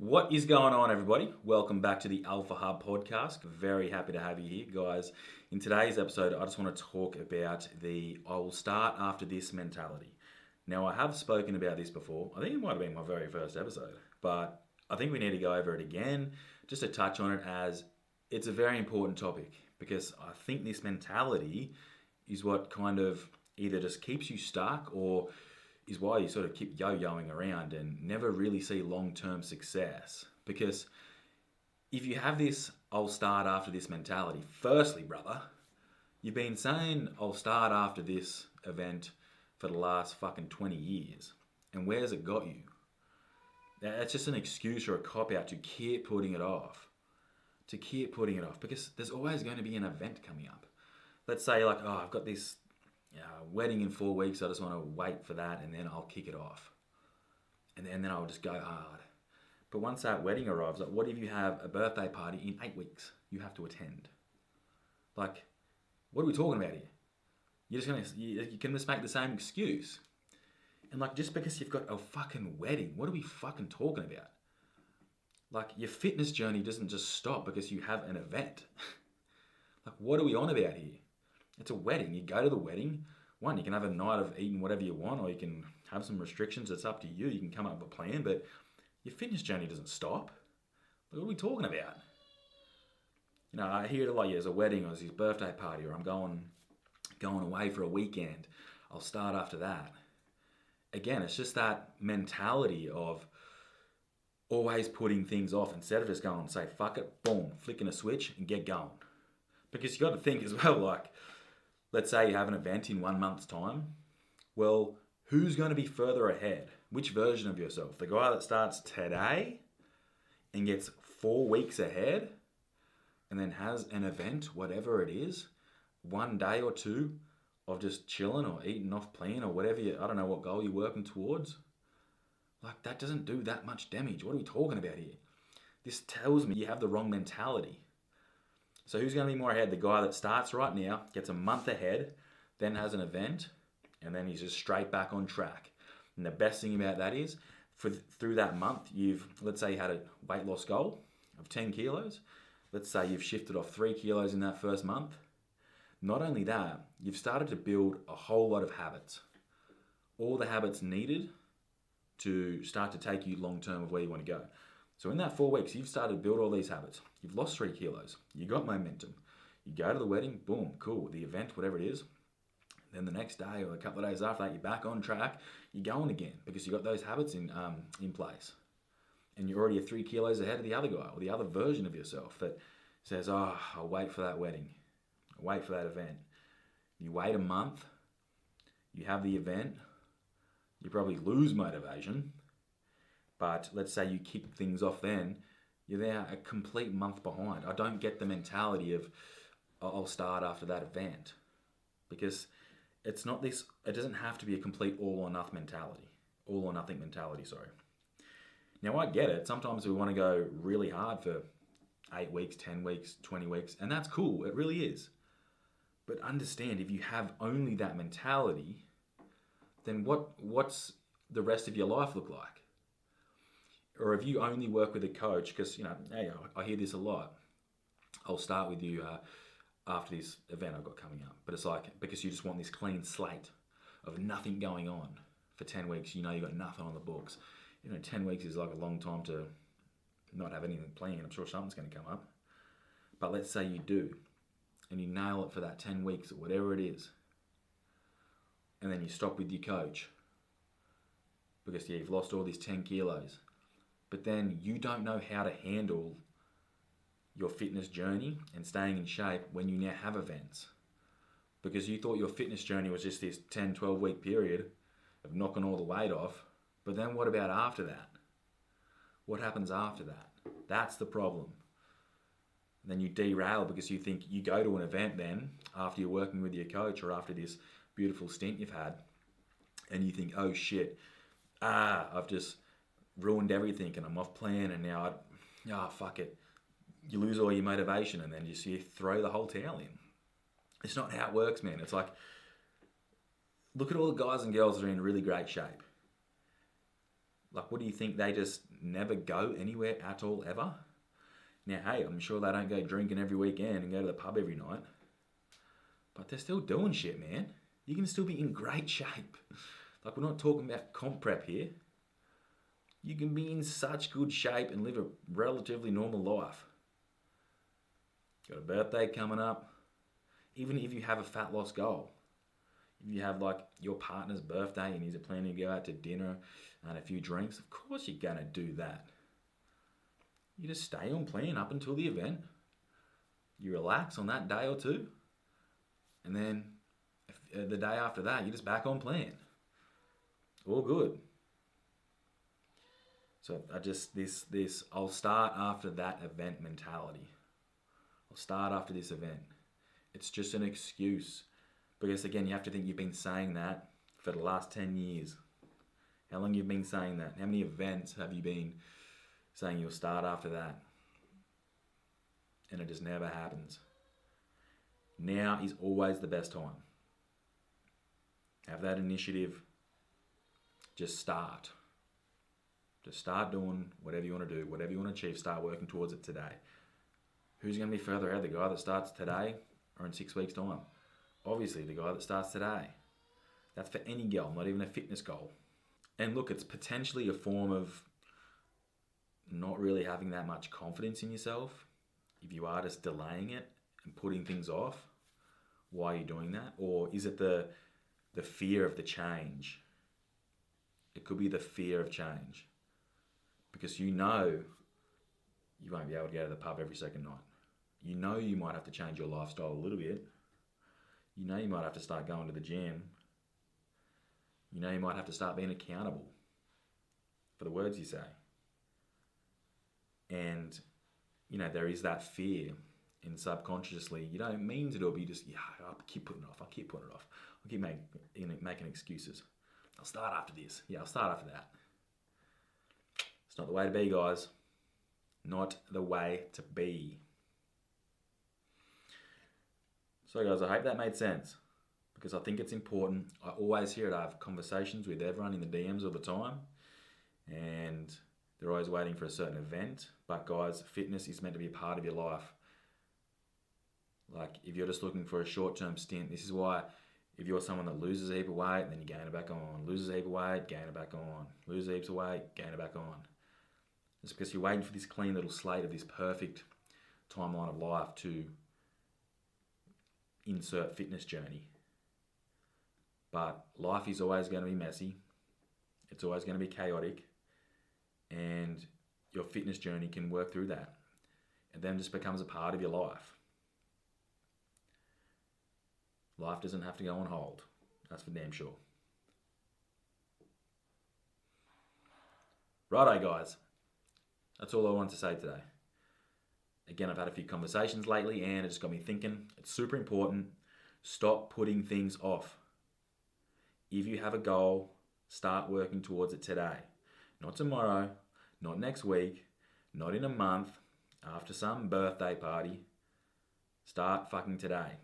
What is going on, everybody? Welcome back to the Alpha Hub podcast. Very happy to have you here, guys. In today's episode, I just want to talk about the I will start after this mentality. Now, I have spoken about this before. I think it might have been my very first episode, but I think we need to go over it again just to touch on it as it's a very important topic because I think this mentality is what kind of either just keeps you stuck or is why you sort of keep yo-yoing around and never really see long-term success. Because if you have this I'll start after this mentality, firstly, brother, you've been saying I'll start after this event for the last fucking 20 years. And where's it got you? That's just an excuse or a cop-out to keep putting it off. To keep putting it off because there's always going to be an event coming up. Let's say like, oh, I've got this wedding in 4 weeks. I just want to wait for that and then I'll kick it off. And then I'll just go hard. But once that wedding arrives, like, what if you have a birthday party in 8 weeks you have to attend? Like, what are we talking about here? You can just make the same excuse. And like, just because you've got a fucking wedding, what are we fucking talking about? Like, your fitness journey doesn't just stop because you have an event. Like, what are we on about here? It's a wedding. You go to the wedding. One, you can have a night of eating whatever you want, or you can have some restrictions. It's up to you. You can come up with a plan, but your fitness journey doesn't stop. Like, what are we talking about? You know, I hear it like, yeah, there's a wedding, or there's his birthday party, or I'm going away for a weekend. I'll start after that. Again, it's just that mentality of always putting things off instead of just going, say, fuck it, boom, flicking a switch and get going. Because you got to think as well, like, let's say you have an event in 1 month's time. Well, who's going to be further ahead? Which version of yourself? The guy that starts today and gets 4 weeks ahead and then has an event, whatever it is, 1 day or two of just chilling or eating off plan or whatever I don't know what goal you're working towards. Like, that doesn't do that much damage. What are we talking about here? This tells me you have the wrong mentality. So who's going to be more ahead? The guy that starts right now, gets a month ahead, then has an event, and then he's just straight back on track. And the best thing about that is, through that month, let's say you had a weight loss goal of 10 kilos. Let's say you've shifted off 3 kilos in that first month. Not only that, you've started to build a whole lot of habits. All the habits needed to start to take you long term of where you want to go. So in that 4 weeks, you've started to build all these habits. You've lost 3 kilos. You got momentum. You go to the wedding, boom, cool. The event, whatever it is. Then the next day or a couple of days after that, you're back on track. You're going again because you got those habits in place. And you're already 3 kilos ahead of the other guy or the other version of yourself that says, oh, I'll wait for that wedding. I'll wait for that event. You wait a month. You have the event. You probably lose motivation. But let's say you kick things off then, you're there a complete month behind. I don't get the mentality of, I'll start after that event. Because it's not this, it doesn't have to be a complete all or nothing mentality. All or nothing mentality, sorry. Now I get it. Sometimes we want to go really hard for 8 weeks, 10 weeks, 20 weeks, and that's cool. It really is. But understand, if you have only that mentality, then what's the rest of your life look like? Or if you only work with a coach, because, you know, hey, I hear this a lot. I'll start with you after this event I've got coming up. But it's like, because you just want this clean slate of nothing going on for 10 weeks. You know you've got nothing on the books. You know, 10 weeks is like a long time to not have anything planned. I'm sure something's going to come up. But let's say you do, and you nail it for that 10 weeks or whatever it is. And then you stop with your coach. Because, yeah, you've lost all these 10 kilos. But then you don't know how to handle your fitness journey and staying in shape when you now have events. Because you thought your fitness journey was just this 10, 12 week period of knocking all the weight off. But then what about after that? What happens after that? That's the problem. And then you derail because you think you go to an event then after you're working with your coach or after this beautiful stint you've had. And you think, oh shit, I've just ruined everything and I'm off plan and now fuck it. You lose all your motivation and then you throw the whole towel in. It's not how it works, man. It's like, look at all the guys and girls that are in really great shape. Like, what do you think? They just never go anywhere at all, ever? Now, hey, I'm sure they don't go drinking every weekend and go to the pub every night. But they're still doing shit, man. You can still be in great shape. Like, we're not talking about comp prep here. You can be in such good shape and live a relatively normal life. Got a birthday coming up. Even if you have a fat loss goal. If you have like your partner's birthday and he's planning to go out to dinner and a few drinks, of course you're going to do that. You just stay on plan up until the event. You relax on that day or two. And then the day after that, you're just back on plan. All good. So I'll start after that event mentality. I'll start after this event. It's just an excuse. Because again, you have to think you've been saying that for the last 10 years. How long you've been saying that? How many events have you been saying you'll start after that? And it just never happens. Now is always the best time. Have that initiative. Just start. Just start doing whatever you want to do, whatever you want to achieve, start working towards it today. Who's going to be further ahead, the guy that starts today or in 6 weeks' time? Obviously, the guy that starts today. That's for any goal, not even a fitness goal. And look, it's potentially a form of not really having that much confidence in yourself. If you are just delaying it and putting things off, why are you doing that? Or is it the fear of the change? It could be the fear of change. Because you know you won't be able to go to the pub every second night. You know you might have to change your lifestyle a little bit. You know you might have to start going to the gym. You know you might have to start being accountable for the words you say. And, you know, there is that fear in subconsciously. You don't mean to do it, but you just, I'll keep putting it off. I'll keep making excuses. I'll start after this. I'll start after that. It's not the way to be, guys. Not the way to be. So, guys, I hope that made sense because I think it's important. I always hear it. I have conversations with everyone in the DMs all the time and they're always waiting for a certain event. But, guys, fitness is meant to be a part of your life. Like, if you're just looking for a short-term stint, this is why if you're someone that loses a heap of weight and then you gain it back on, loses a heap of weight, gain it back on, loses heaps of weight, gain it back on. It's because you're waiting for this clean little slate of this perfect timeline of life to insert fitness journey. But life is always going to be messy. It's always going to be chaotic. And your fitness journey can work through that. And then just becomes a part of your life. Life doesn't have to go on hold. That's for damn sure. Righto, guys. That's all I wanted to say today. Again, I've had a few conversations lately and it just got me thinking. It's super important. Stop putting things off. If you have a goal, start working towards it today. Not tomorrow, not next week, not in a month, after some birthday party. Start fucking today.